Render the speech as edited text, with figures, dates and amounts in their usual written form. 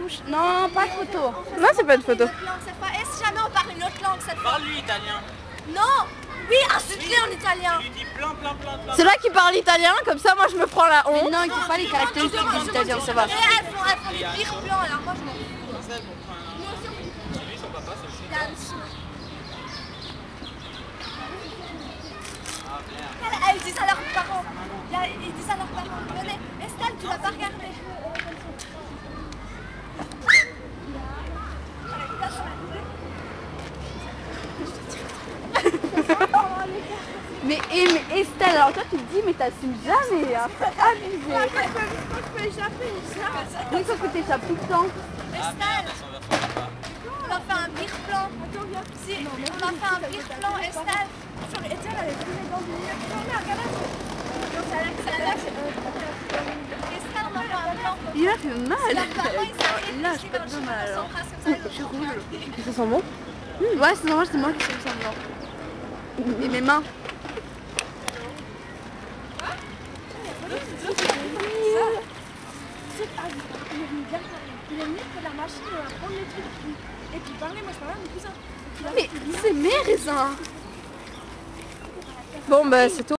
couche. Non, pas de photo. Non, c'est pas de photo. Et si jamais on parle une autre langue cette fois? Parle-lui italien. Non. Oui, insulte-le en italien. Tu lui dis plein. C'est là qu'il parle italien, comme ça moi je me prends la honte. Non, il faut pas les caractéristiques des Italiens, ça va. Et elles font des pires plans, alors moi je m'en fous. Ça, elles vont prendre un... C'est lui, son papa, c'est le chien. Ah, merde. Ils disent à leurs parents. Ils disent à leurs parents. Venez, Estelle, tu vas pas regarder. Mais Estelle, alors toi tu te dis, mais t'assumes jamais, hein. Abusé. Je peux échapper, Oui, sauf que t'échappes tout le temps. Estelle, on va faire un pire plan. Si, on va faire un pire plan, Estelle. Sur Etienne, elle est tombée dans une mur. Non, mais regarde. Estelle, on va faire un plan. Il a fait mal. Leurs parents, ils s'arrêtent, Là, ils je peux dans te le mal chemin, alors. on s'embrasse comme ça. Je suis rouge. Ça sent bon? Ouais, c'est normal, c'est moi qui fais semblant. Et mes mains. Il est venu près de la machine, on va prendre les trucs et puis parler, moi je parle à mon cousin. Mais c'est mes raisins. Bon bah c'est tout.